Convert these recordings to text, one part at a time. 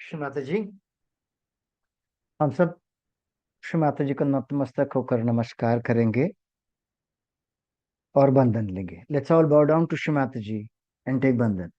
श्री माता जी। हम सब श्री माता जी को नतमस्तक होकर नमस्कार करेंगे और बंधन लेंगे। Let's all bow down to Shri Mata ji and take बंधन।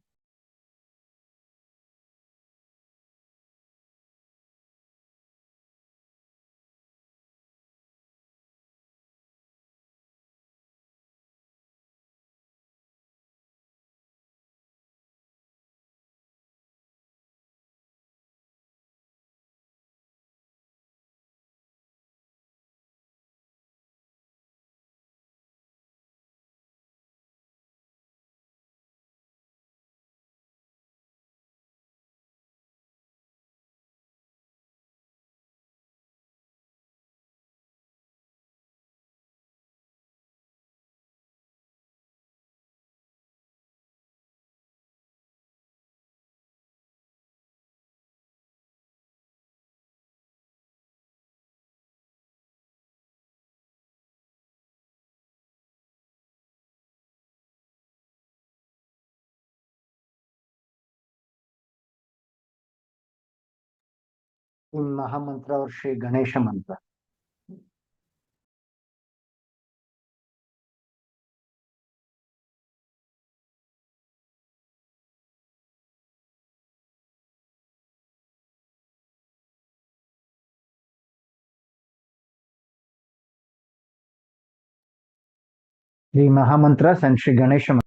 महामंत्र और श्री गणेश मंत्र। श्री महामंत्र and श्री गणेश मंत्र।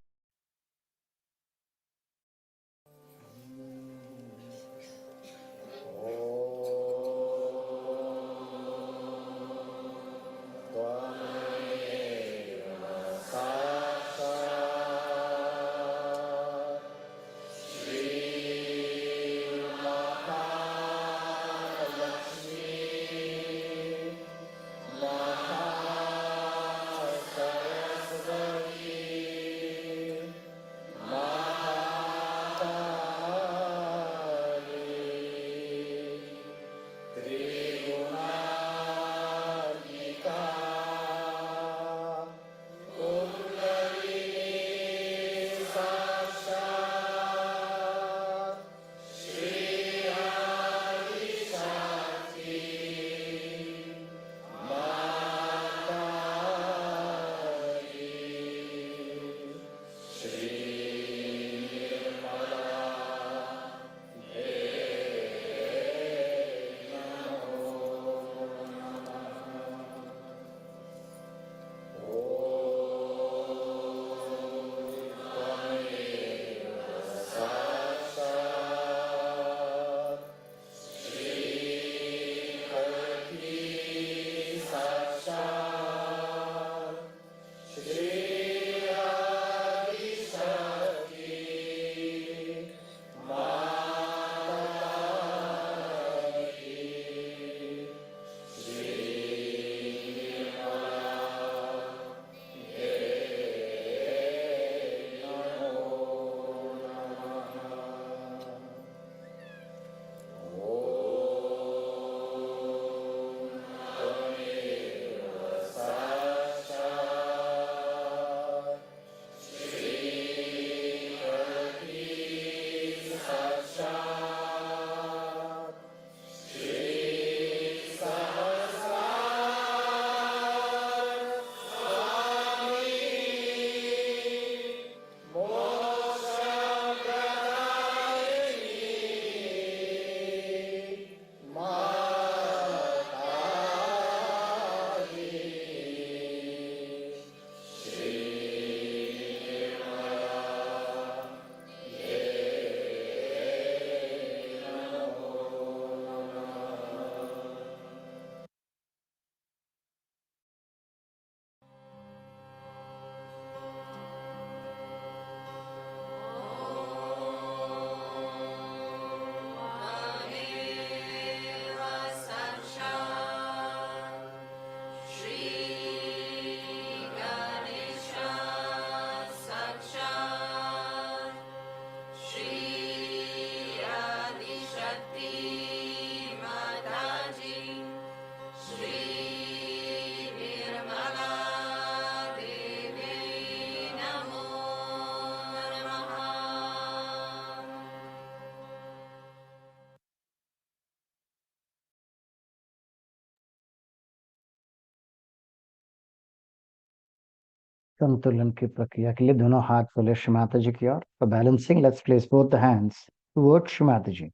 संतुलन की प्रक्रिया के लिए दोनों हाथ खोले श्रीमाता जी की ओर। For balancing let's place both the hands toward Shri Mata ji.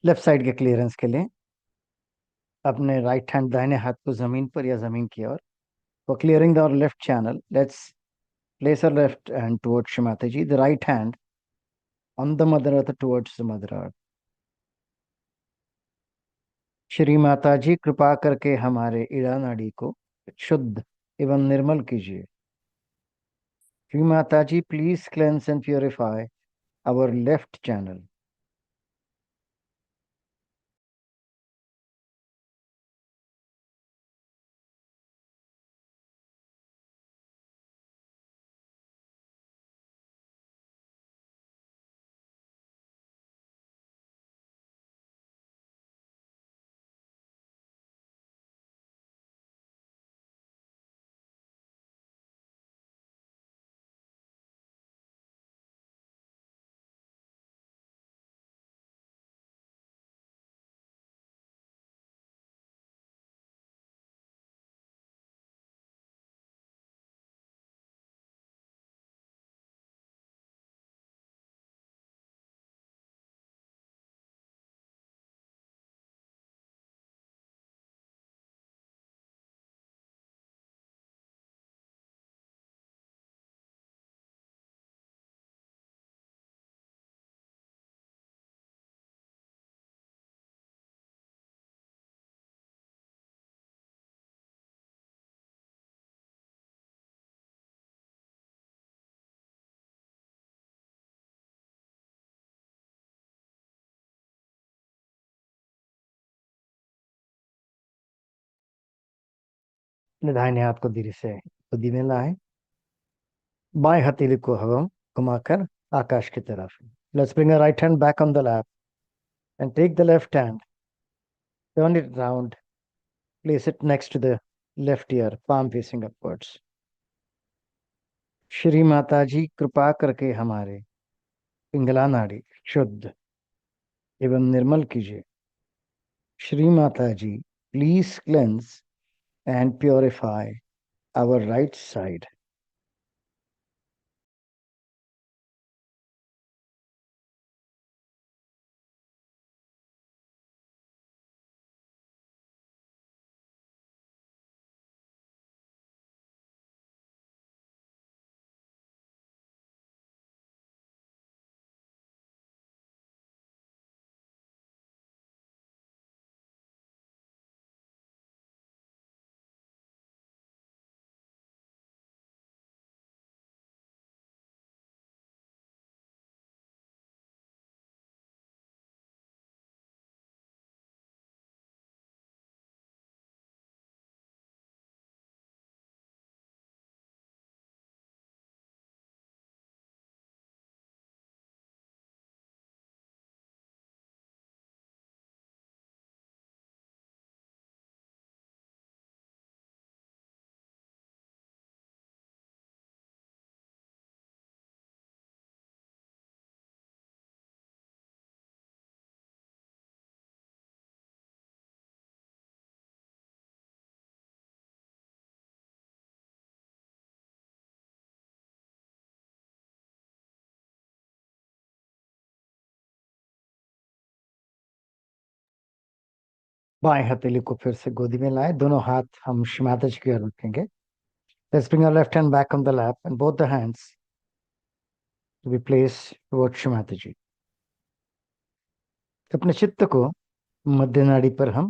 Left side के क्लियरेंस के लिए अपने राइट हैंड दाहिने हाथ को जमीन पर या जमीन की ओर। For clearing the left channel let's place our left hand towards Shrimataji, the right hand on the Mother Earth towards the Mother Earth. Shri Mata ji कृपा करके हमारे ईड़ा नाड़ी को शुद्ध एवं निर्मल कीजिए। Shri Mata ji please cleanse and purify our left channel. दाहिने हाथ को धीरे से गोदी में लाए। बाएं हथेली को हवा घुमाकर आकाश की तरफ। Let's bring right hand back on the lap and take the left hand, turn it round, place it next to the left ear, palm facing upwards. Shri Mata ji कृपा करके हमारे पिंगला नाड़ी शुद्ध एवं निर्मल कीजिए। Shri Mata ji please cleanse and purify our right side. बाएं हथेली को फिर से गोदी में लाए। दोनों हाथ हम श्री माता जी की ओर रखेंगे। Let's bring our left hand back on the lap and both the hands to be placed towards Shri Mata ji. अपने चित्त को मध्य नाड़ी पर हम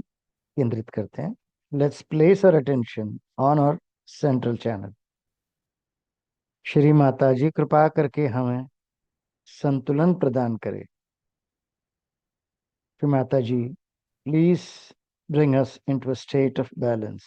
केंद्रित करते हैं। Let's place our attention on our central channel. Shri Mata ji कृपा करके हमें संतुलन प्रदान करें। Shri Mata ji please bring us into a state of balance.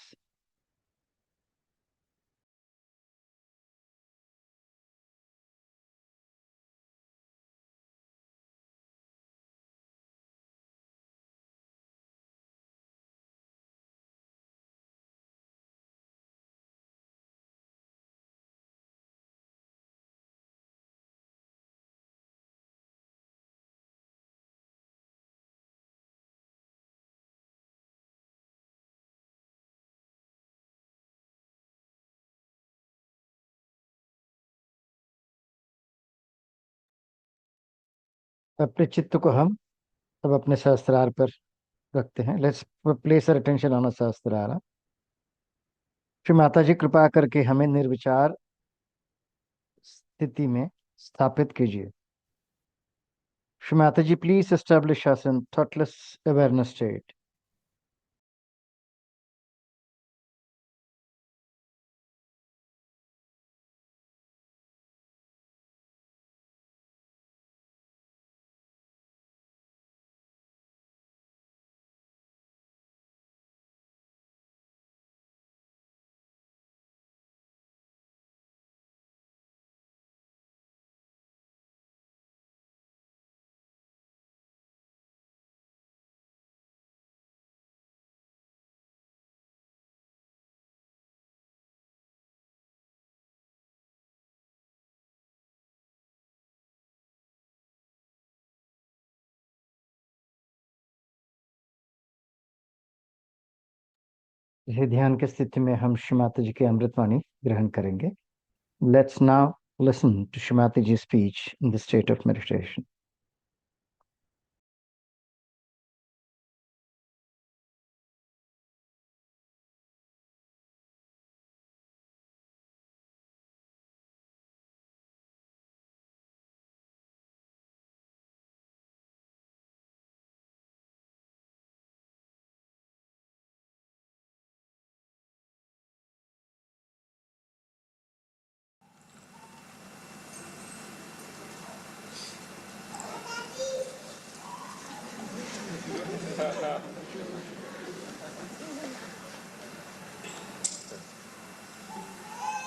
अपने चित्त को हम सब अपने सहस्त्रार पर रखते हैं. Let's place our attention on a Sahasrara. Shri Mata ji कृपा करके हमें निर्विचार स्थिति में स्थापित कीजिए. Shri Mata ji please establish us in thoughtless awareness state. इस ध्यान की स्थिति में हम श्री माता जी की अमृतवाणी ग्रहण करेंगे. Let's now listen to Shri Mata ji speech in the state of meditation.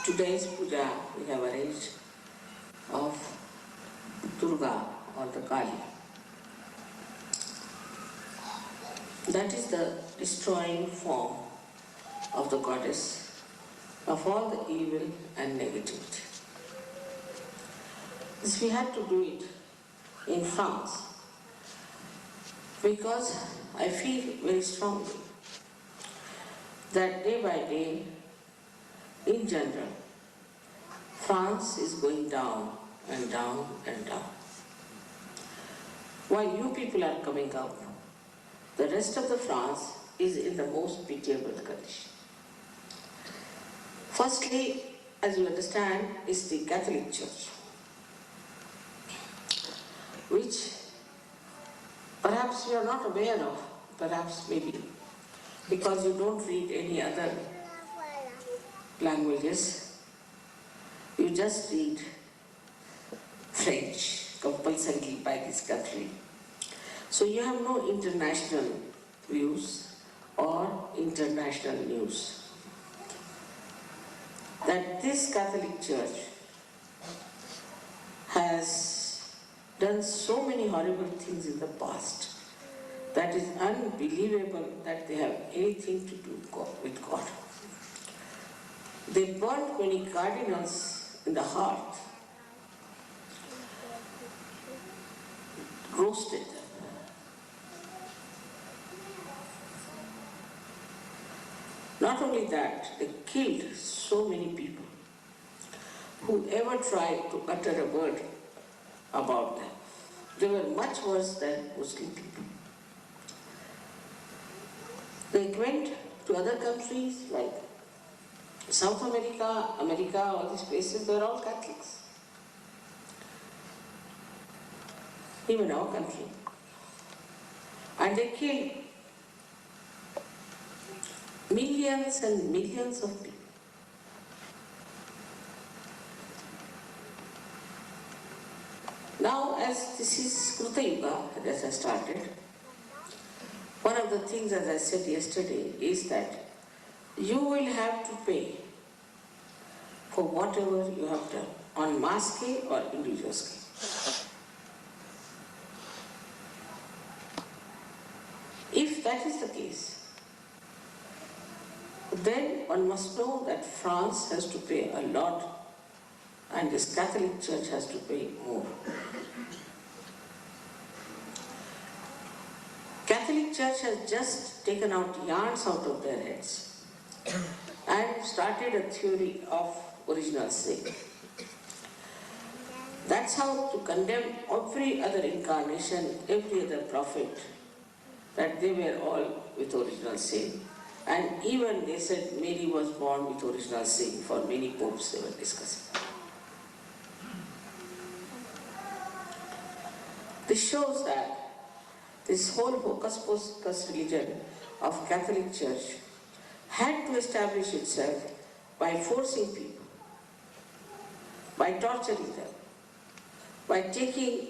Today's puja we have arranged of Durga or the Kali. That is the destroying form of the goddess of all the evil and negativity. This we had to do it in France because I feel very strongly that day by day, in general, France is going down and down and down. While you people are coming up, the rest of the France is in the most pitiable condition. Firstly, as you understand, is the Catholic Church, which perhaps you are not aware of, perhaps maybe, because you don't read any other languages, you just read French, compulsorily by this country. So you have no international views or international news. That this Catholic Church has done so many horrible things in the past that is unbelievable that they have anything to do with God. They burnt many cardinals in the heart, roasted them. Not only that, they killed so many people who ever tried to utter a word about them. They were much worse than Muslim people. They went to other countries like South America, America, all these places, they are all Catholics. Even our country. And they killed millions and millions of people. Now, as this is Kruta Yuga, as I started, one of the things, as I said yesterday, is that you will have to pay for whatever you have done, on mass scale or individual scale. If that is the case, then one must know that France has to pay a lot and this Catholic Church has to pay more. Catholic Church has just taken out yarns out of their heads and started a theory of original sin. That That's how to condemn every other incarnation, every other prophet, that they were all with original sin. And even they said Mary was born with original sin. For many popes they were discussing. This shows that this whole hocus-pocus religion of Catholic Church had to establish itself by forcing people, by torturing them, by taking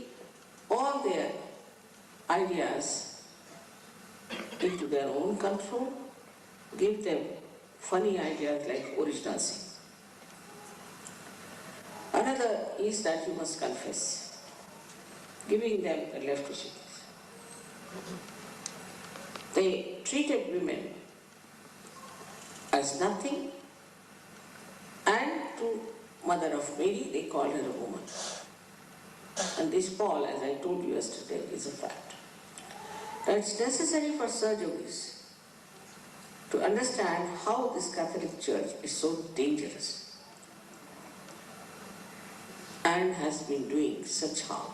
all their ideas into their own control, give them funny ideas like original sin. Another is that you must confess, giving them a left to choose. They treated women as nothing, and to Mother of Mary they called her a woman. And this Paul, as I told you yesterday, is a fact. Now it's necessary for surgeons to understand how this Catholic Church is so dangerous and has been doing such harm.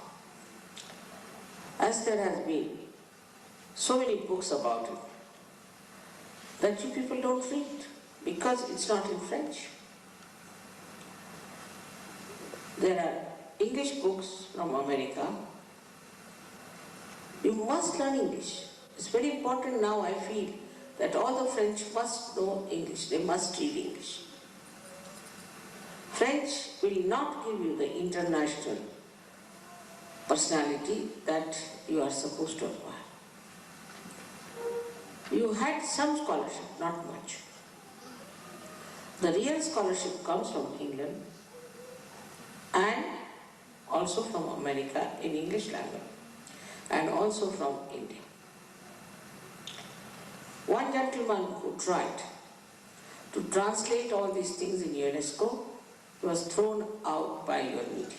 As there has been so many books about it that you people don't read because it's not in French. There are English books from America. You must learn English. It's very important now, I feel, that all the French must know English. They must read English. French will not give you the international personality that you are supposed to acquire. You had some scholarship, not much. The real scholarship comes from England and also from America in English language and also from India. One gentleman who tried to translate all these things in UNESCO was thrown out by your media.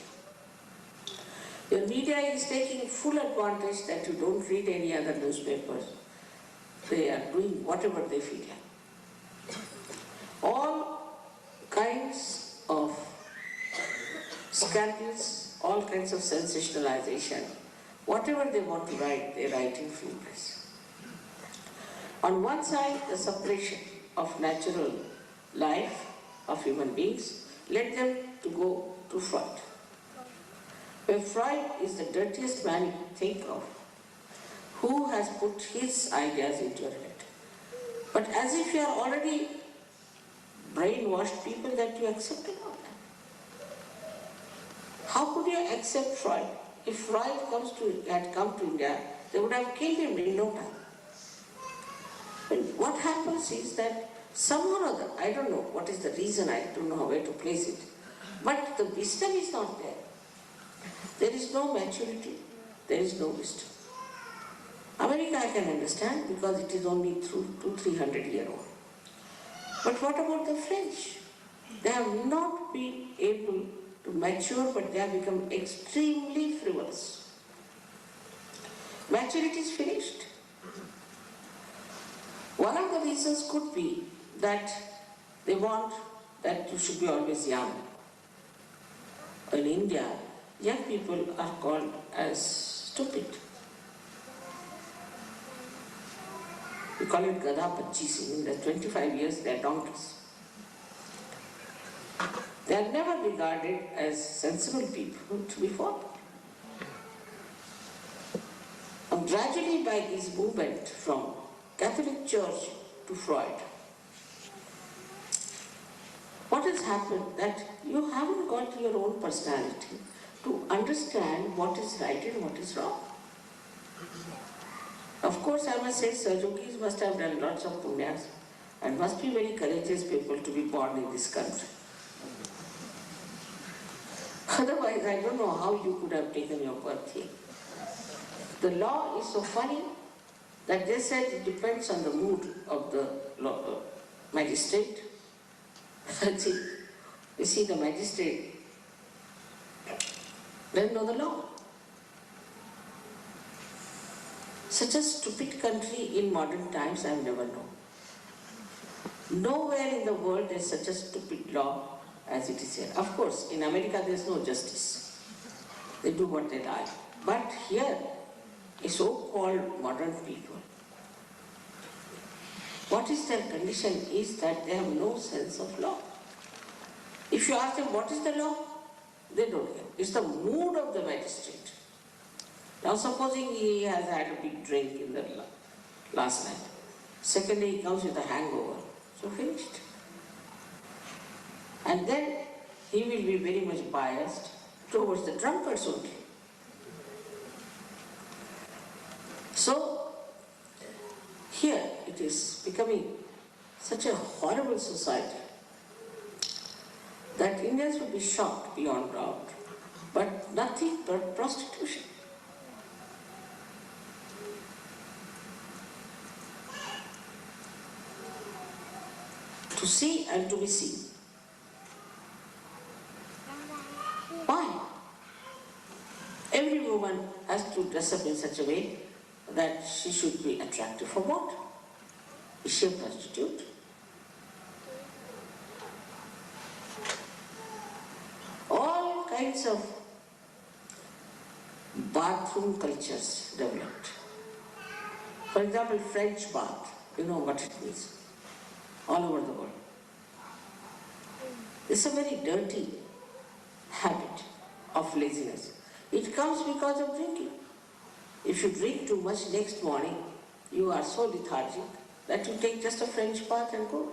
Your media is taking full advantage that you don't read any other newspapers. They are doing whatever they feel like. All kinds of scandals, all kinds of sensationalization, whatever they want to write, they write in free press. On one side, the suppression of natural life of human beings led them to go to Freud. Where Freud is the dirtiest man you can think of, who has put his ideas into your head. But as if you are already brainwashed people that you accept it all. How could you accept Freud? If Freud had come to India, they would have killed him in no time. But what happens is that somehow or other, I don't know what is the reason, I don't know where to place it, but the wisdom is not there. There is no maturity, there is no wisdom. America I can understand because it is only 200-300 years old. But what about the French? They have not been able to mature, but they have become extremely frivolous. Maturity is finished. One of the reasons could be that they want that you should be always young. In India, young people are called as stupid. We call it Gada Pachisi. In the 25 years, they are donkeys. They are never regarded as sensible people to be followed. And gradually, by this movement from Catholic Church to Freud, what has happened that you haven't got your own personality to understand what is right and what is wrong. Of course, I must say, Sajokis must have done lots of punyas and must be very courageous people to be born in this country. Otherwise, I don't know how you could have taken your birth here. The law is so funny that they said it depends on the mood of the magistrate. You see, the magistrate doesn't know the law. Such a stupid country in modern times I have never known. Nowhere in the world there is such a stupid law as it is here. Of course, in America there is no justice. They do what they like. But here, a so-called modern people, what is their condition is that they have no sense of law. If you ask them what is the law, they don't know. It's the mood of the magistrate. Now supposing he has had a big drink in the last night. Second day he comes with a hangover. So finished. And then he will be very much biased towards the drunkards only. So here it is becoming such a horrible society that Indians will be shocked beyond doubt, but nothing but prostitution. To see and to be seen. Why? Every woman has to dress up in such a way that she should be attractive for what? Is she a prostitute? All kinds of bathroom cultures developed. For example, French bath, you know what it means, all over the world. It's a very dirty habit of laziness. It comes because of drinking. If you drink too much next morning, you are so lethargic that you take just a French bath and go.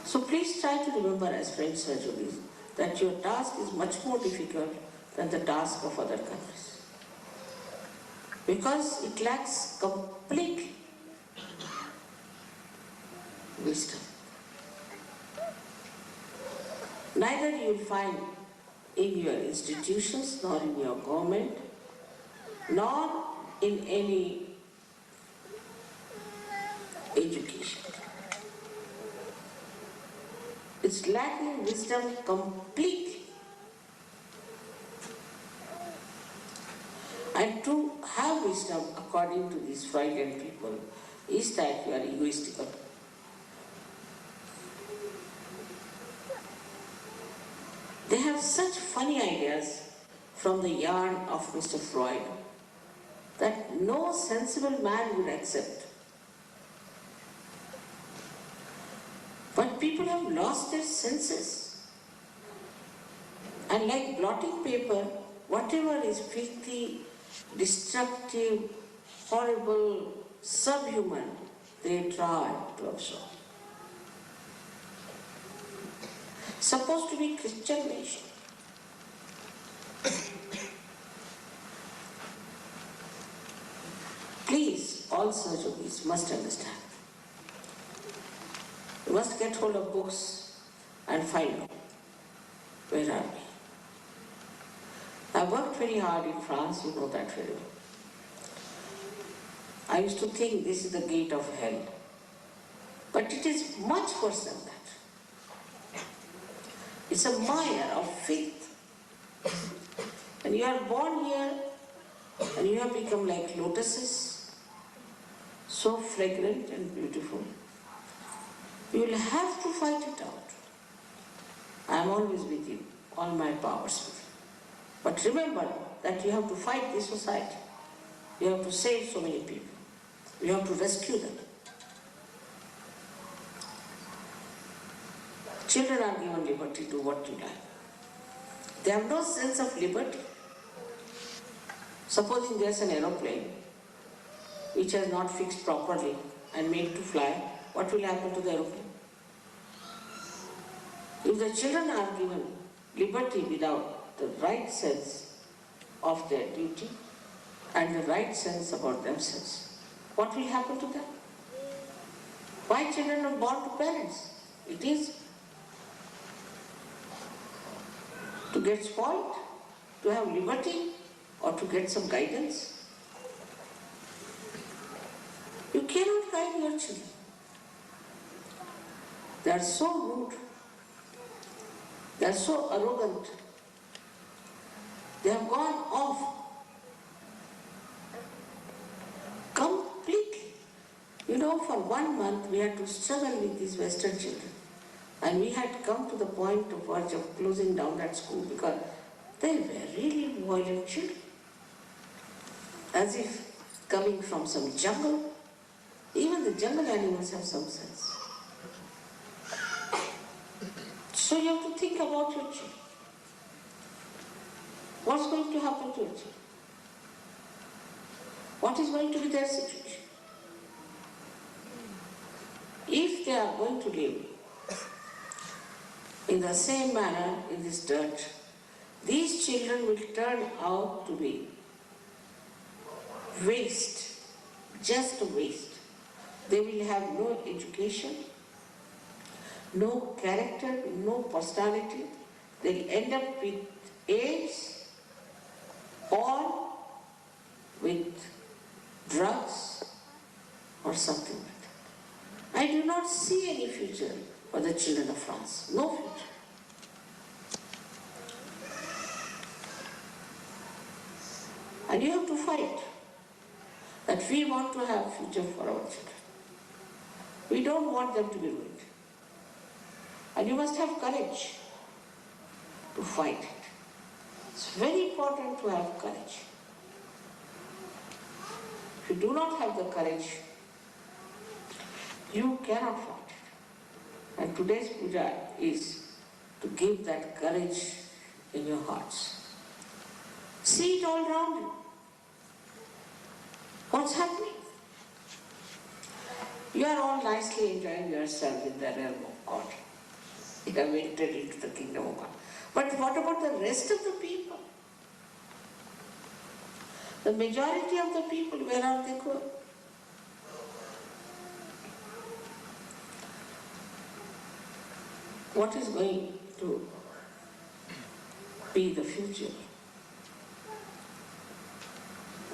So please try to remember as French surgeons that your task is much more difficult than the task of other countries. Because it lacks completely wisdom. Neither you will find in your institutions, nor in your government, nor in any education. It's lacking wisdom completely. And to have wisdom, according to these Freudian people, is that you are egoistical. They have such funny ideas from the yarn of Mr. Freud that no sensible man would accept. But people have lost their senses. And like blotting paper, whatever is filthy, destructive, horrible, subhuman, they try to absorb. Supposed to be Christian nation. Please, all surgeons must understand. You must get hold of books and find out where are we. I worked very hard in France, you know that very well. I used to think this is the gate of hell. But it is much worse than that. It's a mire of filth. And you are born here and you have become like lotuses, so fragrant and beautiful. You will have to fight it out. I am always with you, all my powers with you. But remember that you have to fight this society. You have to save so many people. You have to rescue them. Children are given liberty to do what you like. They have no sense of liberty. Supposing there's an aeroplane which has not fixed properly and made to fly, what will happen to the aeroplane? If the children are given liberty without the right sense of their duty and the right sense about themselves, what will happen to them? Why children are born to parents? It is to get spoiled, to have liberty, or to get some guidance. You cannot guide your children. They are so rude. They are so arrogant. They have gone off completely. You know, for 1 month we had to struggle with these Western children. And we had come to the point of verge of closing down that school because They were really violent children, as if coming from some jungle. Even the jungle animals have some sense. So you have to think about your children. What's going to happen to your children? What is going to be their situation? If they are going to live in the same manner in this dirt, these children will turn out to be waste, just a waste. They will have no education, no character, no personality. They'll end up with AIDS or with drugs or something like that. I do not see any future for the children of France. No future. And you have to fight that we want to have future for our children. We don't want them to be ruined. And you must have courage to fight it. It's very important to have courage. If you do not have the courage, you cannot fight it. And today's puja is to give that courage in your hearts. See it all around you. What's happening? You are all nicely enjoying yourself in the realm of God. You have entered into the kingdom of God. But what about the rest of the people? The majority of the people, where are they going? What is going to be the future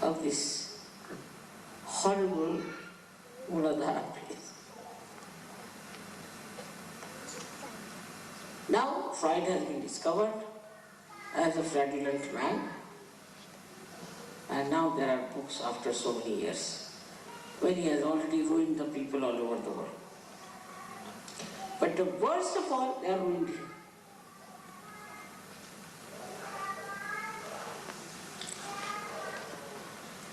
of this horrible Muladhara place? Now Freud has been discovered as a fraudulent man, and now there are books after so many years where he has already ruined the people all over the world. But the worst of all, they are ruined him.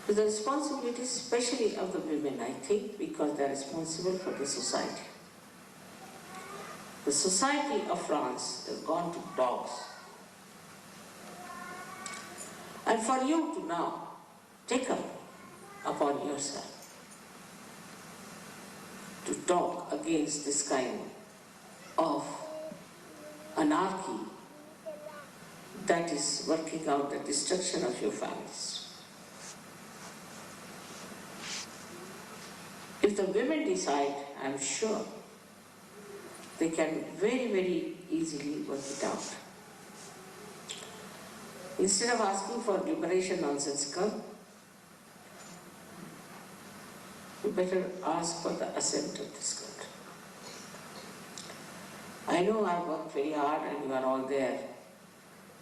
With the responsibility especially of the women, I think, because they are responsible for the society. The society of France has gone to dogs. And for you to now take up upon yourself to talk against this kind of anarchy that is working out the destruction of your families. If the women decide, I'm sure they can very, very easily work it out. Instead of asking for liberation nonsensical, you better ask for the assent of this country. I know I've worked very hard and you are all there.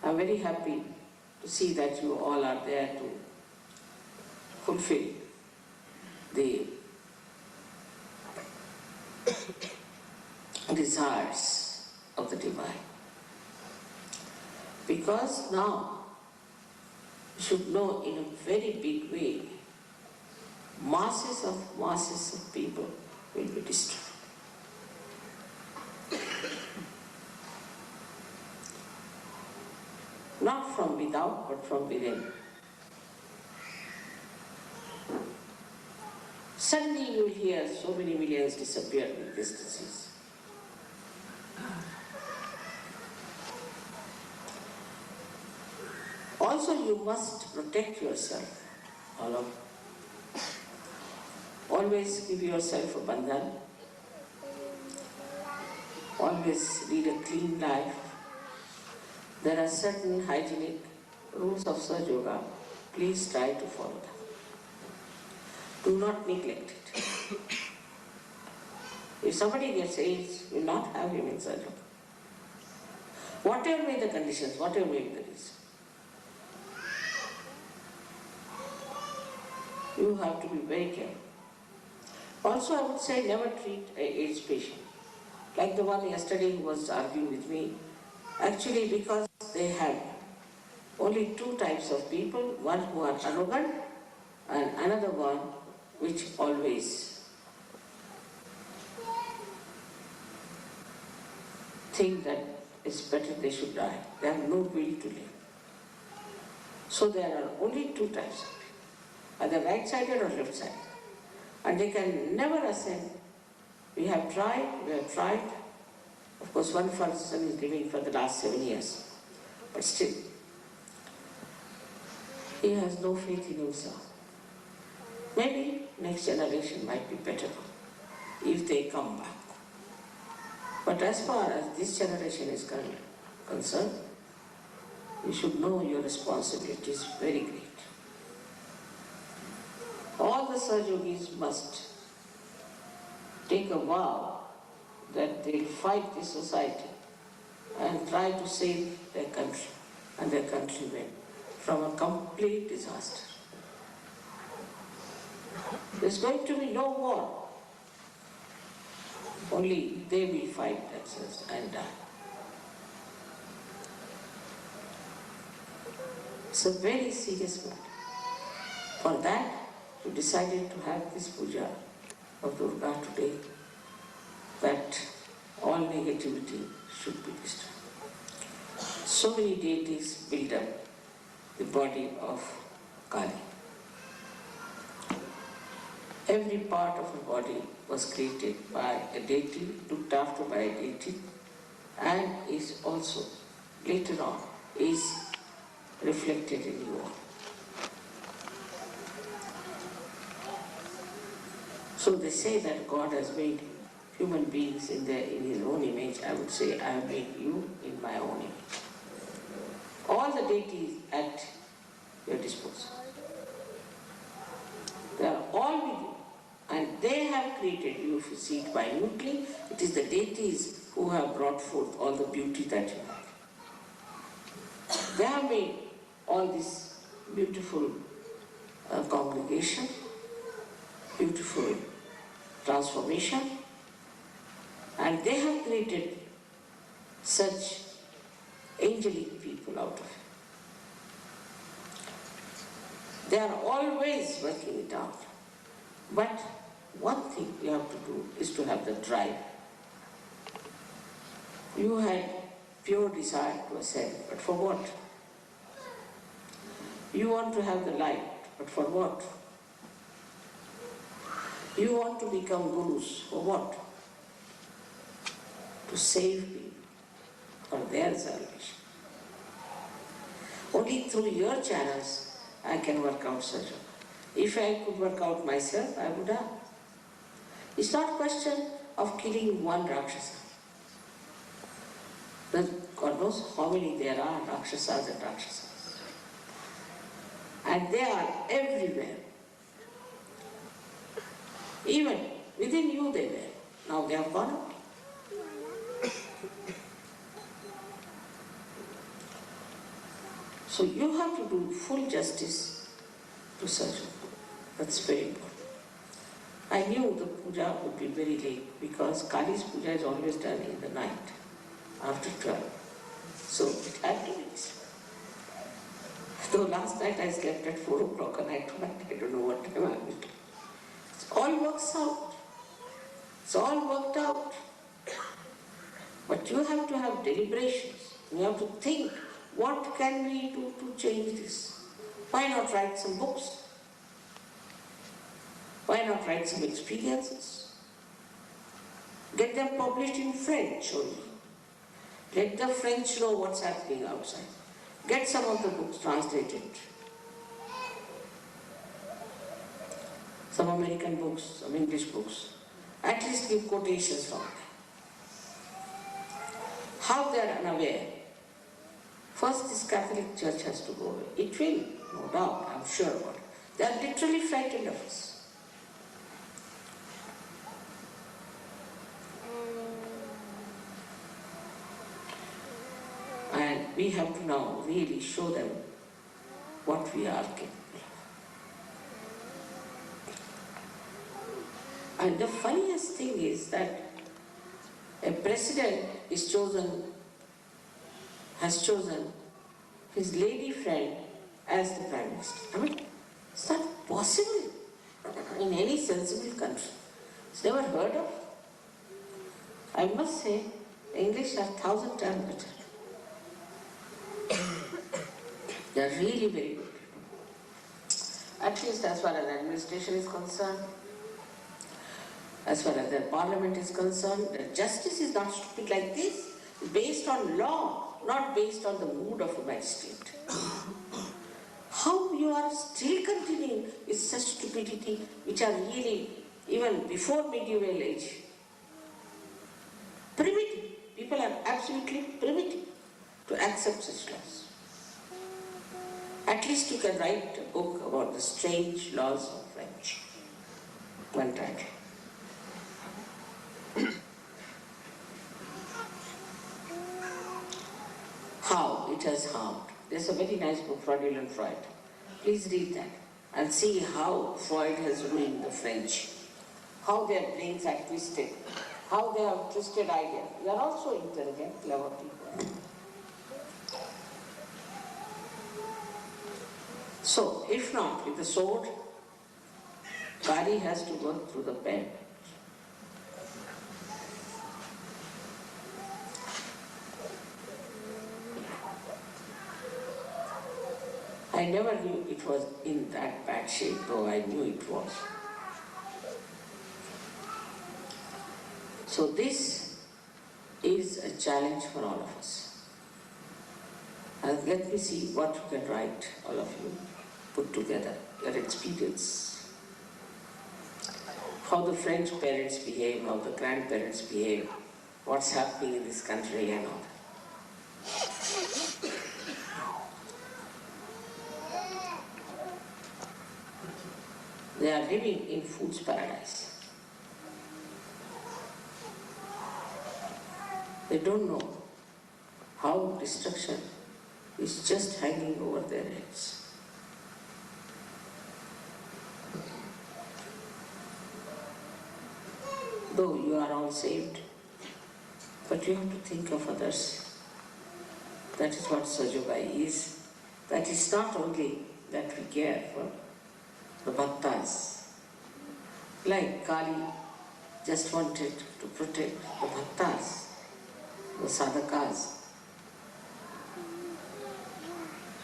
I'm very happy to see that you all are there to fulfill the desires of the divine. Because now you should know in a very big way, masses of people will be destroyed. Not from without, but from within. Suddenly you will hear so many millions disappeared with this disease. Also, you must protect yourself, all of you. Always give yourself a bandhan. Always lead a clean life. There are certain hygienic rules of Sahaja Yoga. Please try to follow them. Do not neglect it. If somebody gets AIDS, you will not have him in Sahaja Yoga. Whatever may the conditions, whatever may be the reason. You have to be very careful. Also, I would say never treat an AIDS patient. Like the one yesterday who was arguing with me, actually because they had only two types of people, one who are arrogant and another one which always think that it's better they should die. They have no will to live. So there are only two types of people, either right-sided or left-sided. And they can never ascend. We have tried. Of course, one person is living for the last 7 years. But still, he has no faith in himself. Maybe next generation might be better if they come back. But as far as this generation is concerned, you should know your responsibility is very great. All the Sahajogis must take a vow that they'll fight this society and try to save their country and their countrymen from a complete disaster. There's going to be no war. Only they will fight themselves and die. It's a very serious matter. For that, we decided to have this puja of Durga today, that all negativity should be destroyed. So many deities build up the body of Kali. Every part of the body was created by a deity, looked after by a deity, and is also, later on, is reflected in you all. So they say that God has made human beings in His own image. I would say, I have made you in my own image. All the deities at your disposal. They are all with you. And they have created you. If you see it minutely, it is the deities who have brought forth all the beauty that you have. They have made all this beautiful congregation, beautiful transformation, and they have created such angelic people out of it. They are always working it out. But one thing you have to do is to have the drive. You had pure desire to ascend, but for what? You want to have the light, but for what? You want to become gurus, for what? To save people, for their salvation. Only through your channels I can work out such a. If I could work out myself, I would have. It's not a question of killing one Rakshasa. God knows how many there are, Rakshasas and Rakshasas. And they are everywhere. Even within you they were. Now they have gone out. So you have to do full justice to such. That's very important. I knew the puja would be very late because Kali's puja is always done in the night, after 12. So it had to be this. Though last night I slept at 4 o'clock and I don't know what time I will do. It all works out. It's all worked out. But you have to have deliberations. You have to think, what can we do to change this? Why not write some books? Why not write some experiences? Get them published in French only. Let the French know what's happening outside. Get some of the books translated. Some American books, some English books. At least give quotations from them. How they are unaware. First, this Catholic Church has to go away. It will, no doubt, I'm sure about it. They are literally frightened of us. And we have to now really show them what we are capable of. And the funniest thing is that a president has chosen his lady friend as the Prime Minister. I mean, it's not possible in any sensible country. It's never heard of. I must say, English are 1,000 times better. They are really very good. At least as far as administration is concerned, as far as their parliament is concerned, their justice is not stupid like this, based on law, not based on the mood of a magistrate. How you are still continuing with such stupidity which are really even before medieval age? Primitive. People are absolutely primitive to accept such laws. At least you can write a book about the strange laws of French. One title. How it has harmed. There's a very nice book, Fraudulent Freud. Please read that and see how Freud has ruined the French. How their brains are twisted. How they have twisted ideas. They are also intelligent, clever people. So, if not with the sword, Kari has to go through the pen. I never knew it was in that bad shape, though I knew it was. So this is a challenge for all of us. And let me see what you can write, all of you, put together your experience. How the French parents behave, how the grandparents behave, what's happening in this country and all. They are living in food's paradise. They don't know how destruction is just hanging over their heads. Though you are all saved, but you have to think of others. That is what Sahaja is. That is not only that we care for the bhaktas. Like Kali just wanted to protect the bhaktas, the sadhakas.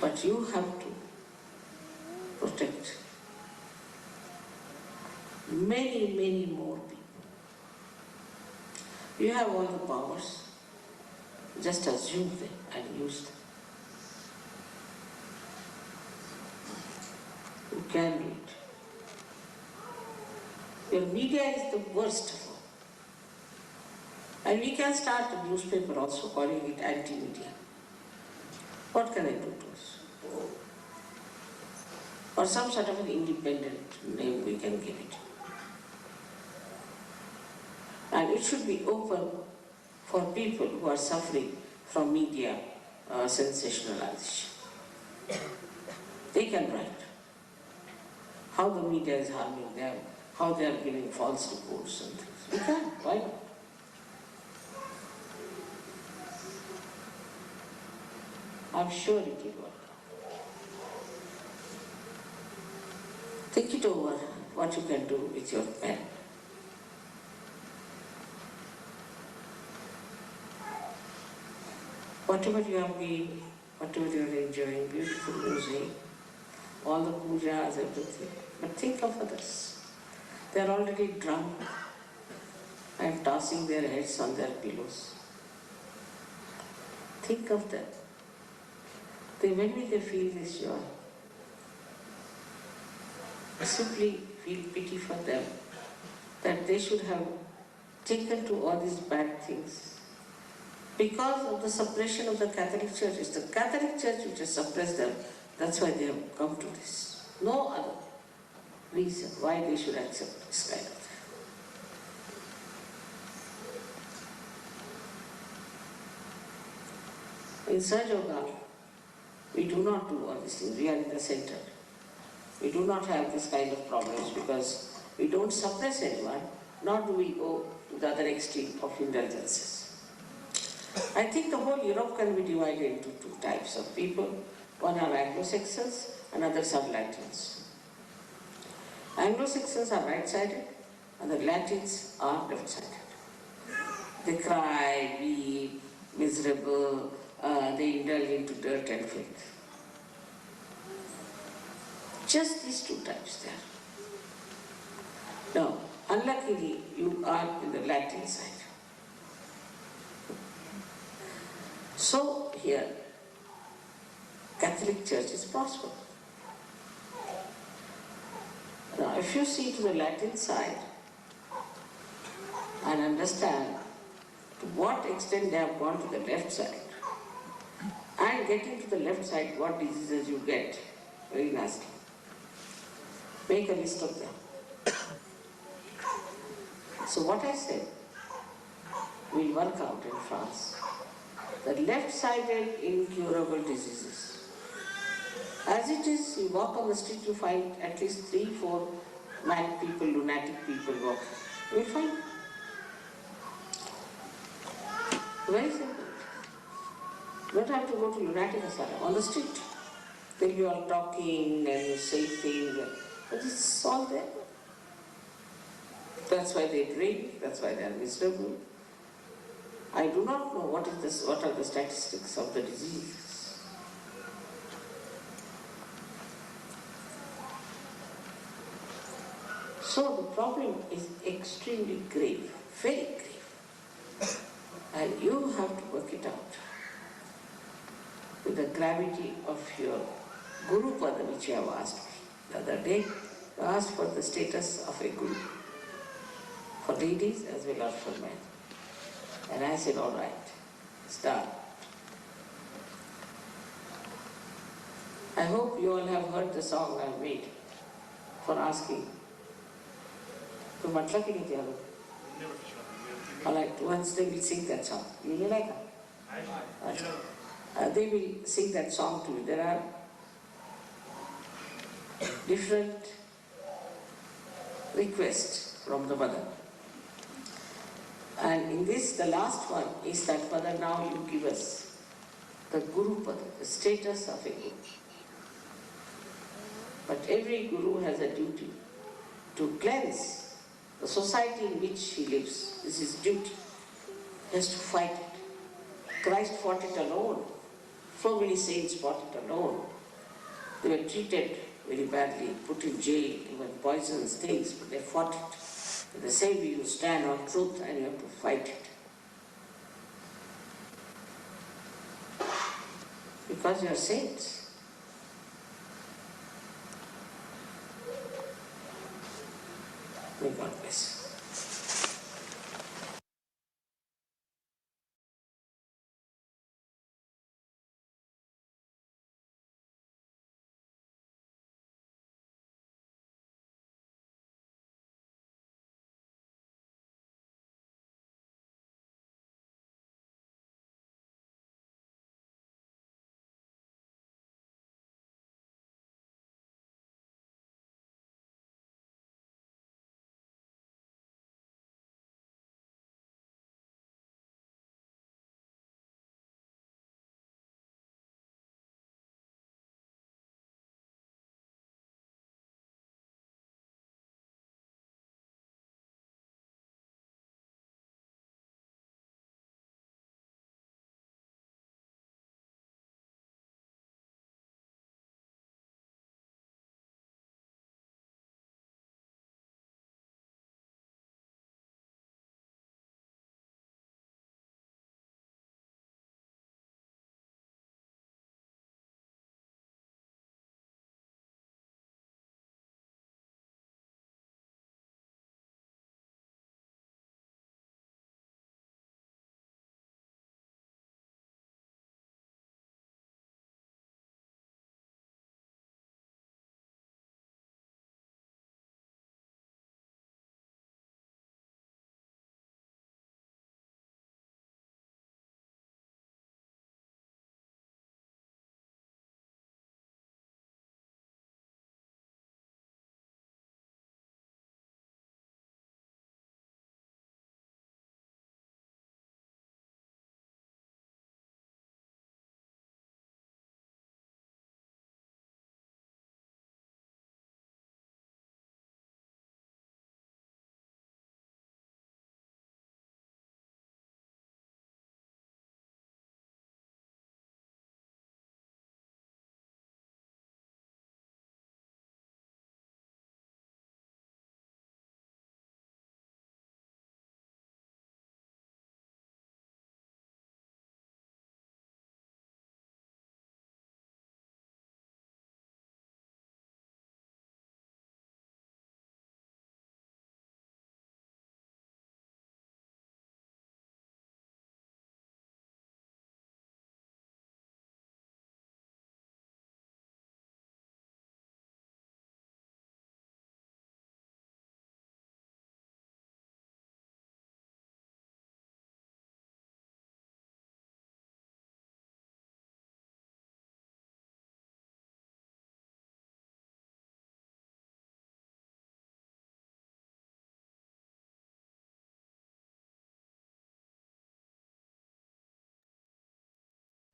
But you have to protect many, many more people. You have all the powers, just assume them and use them. You can do it. Your media is the worst of all. And we can start a newspaper also calling it anti-media. What can I do to us? Or some sort of an independent name we can give it. And it should be open for people who are suffering from media sensationalization. They can write how the media is harming them, how they are giving false reports and things. We can, why not? I'm sure it will work out. Think it over, what you can do with your pen. Whatever you have been, whatever you are enjoying, beautiful music, all the pujas, everything. But think of others. They are already drunk and tossing their heads on their pillows. Think of them. When will they feel this joy? Simply feel pity for them, that they should have taken to all these bad things. Because of the suppression of the Catholic Church, it's the Catholic Church which has suppressed them. That's why they have come to this. No other reason why they should accept this kind of thing. In Sahaja, we do not do all these things. We are in the center. We do not have this kind of problems because we don't suppress anyone, nor do we go to the other extreme of indulgences. I think the whole Europe can be divided into two types of people. One are Anglo-Saxons and others are Latins. Anglo-Saxons are right-sided and the Latins are left-sided. They cry, weep, miserable, they indulge into dirt and filth. Just these two types there. Now, unluckily, you are in the Latin side. So here, Catholic Church is prosperous. Now, if you see to the Latin side and understand to what extent they have gone to the left side, and getting to the left side, what diseases you get, very nasty. Make a list of them. So what I said, we'll work out in France. The left-sided incurable diseases. As it is, you walk on the street, you find at least 3-4 mad people, lunatic people walking. You will find. Very simple. You don't have to go to lunatic asylum. On the street, they'll be all talking and you say things, but it's all there. That's why they drink, that's why they are miserable. I do not know what are the statistics of the disease. So the problem is extremely grave, very grave. And you have to work it out with the gravity of your Guru Pada, which you have asked me. The other day, you asked for the status of a Guru, for ladies as well as for men. And I said, all right, start. I hope you all have heard the song I made for asking. तो मतलब ही नहीं दिया लोग. All right, once they will sing that song. You will like it? They will sing that song to you. There are different requests from the mother. And in this, the last one is that, Mother, now you give us the Guru Pada, the status of a Guru. But every Guru has a duty to cleanse the society in which he lives. This is duty. He has to fight it. Christ fought it alone. So many saints fought it alone. They were treated very badly, put in jail, even poisons, things, but they fought it. The same way you stand on truth and you have to fight it. Because you are saints. May God bless you.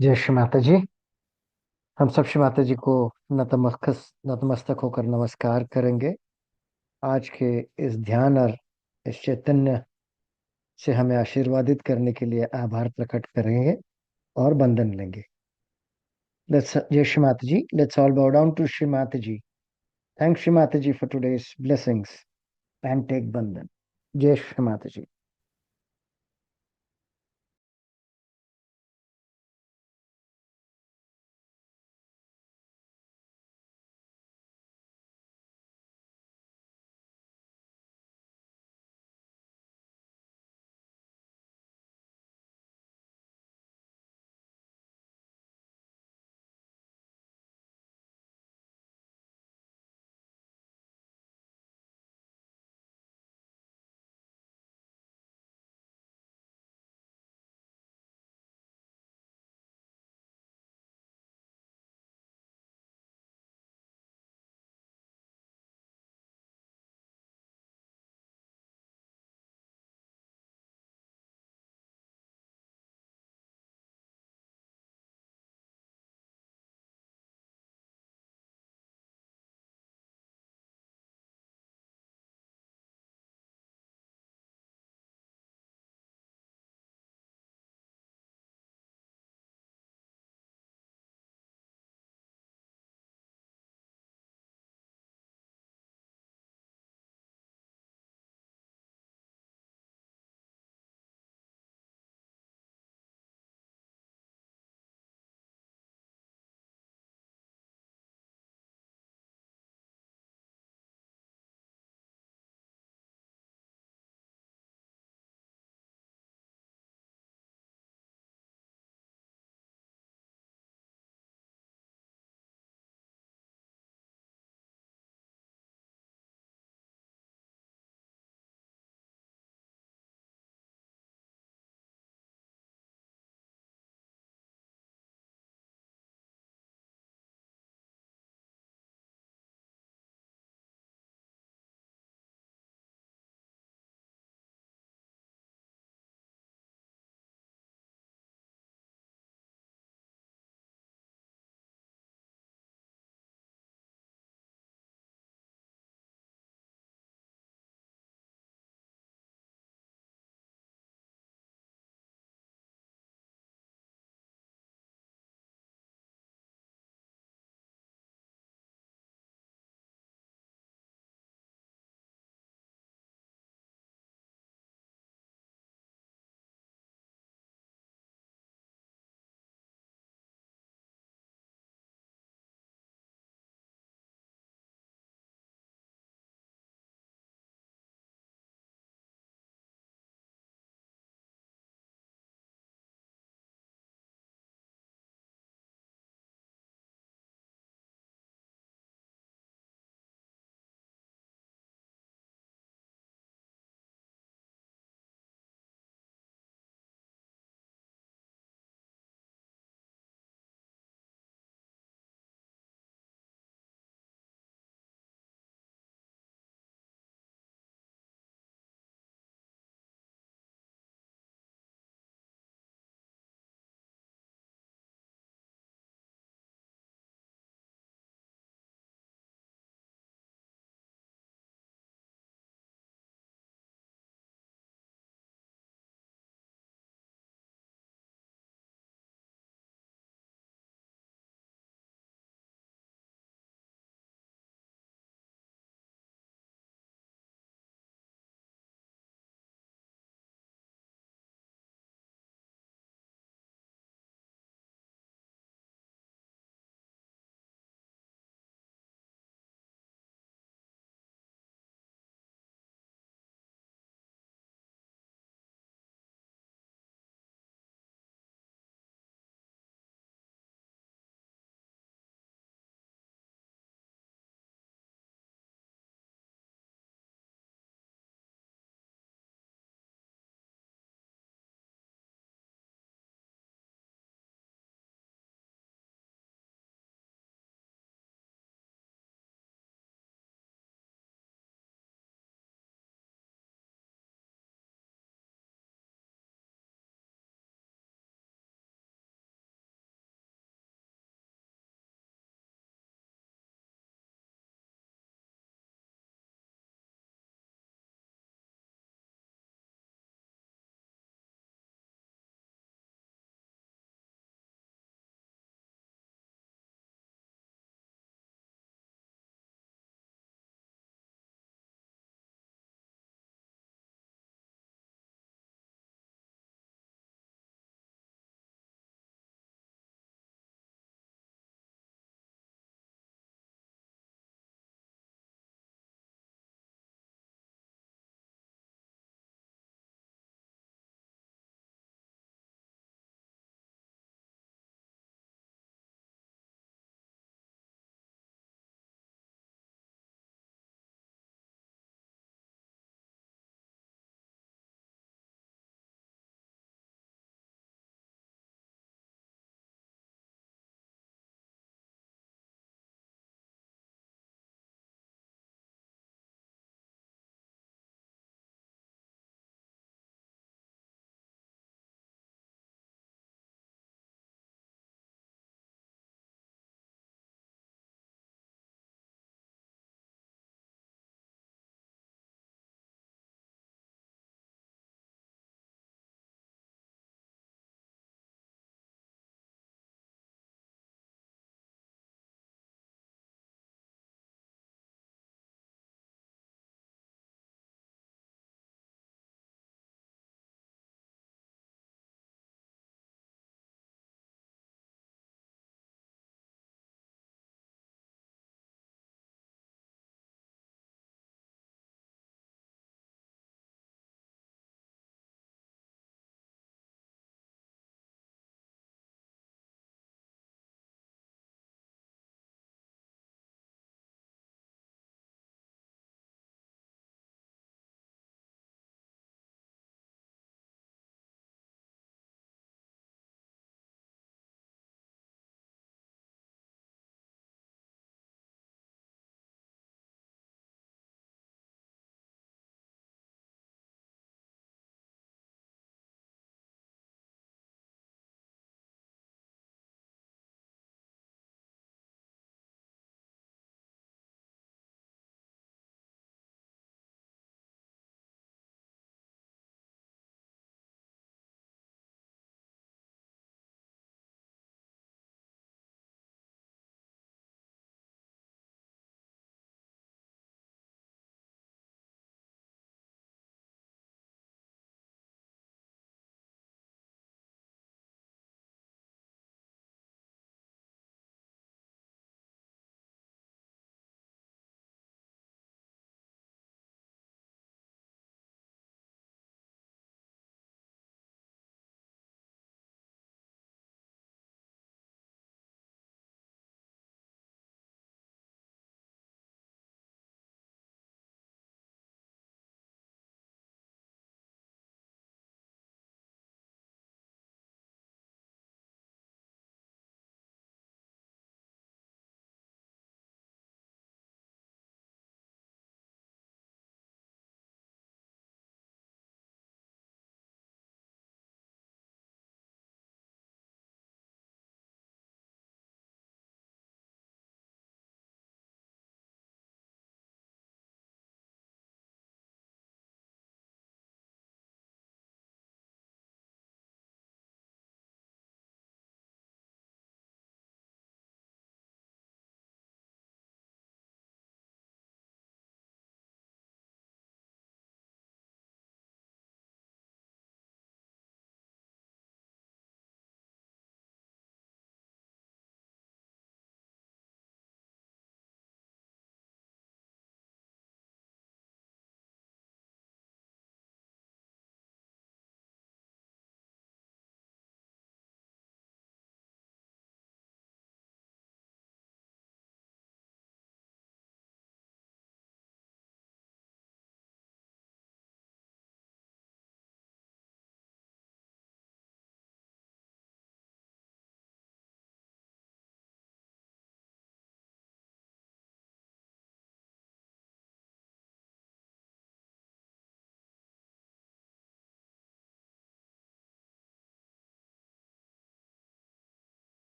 जय श्री माता जी। हम सब श्री माता जी को नतमस्तक होकर नमस्कार करेंगे। आज के इस ध्यान और इस चैतन्य से हमें आशीर्वादित करने के लिए आभार प्रकट करेंगे और बंधन लेंगे। जय Shri Mata ji. Let's all bow down to Shri Mata ji. Thanks Shri Mataji for today's blessings and take Bandhan. Jai Shri Mataji.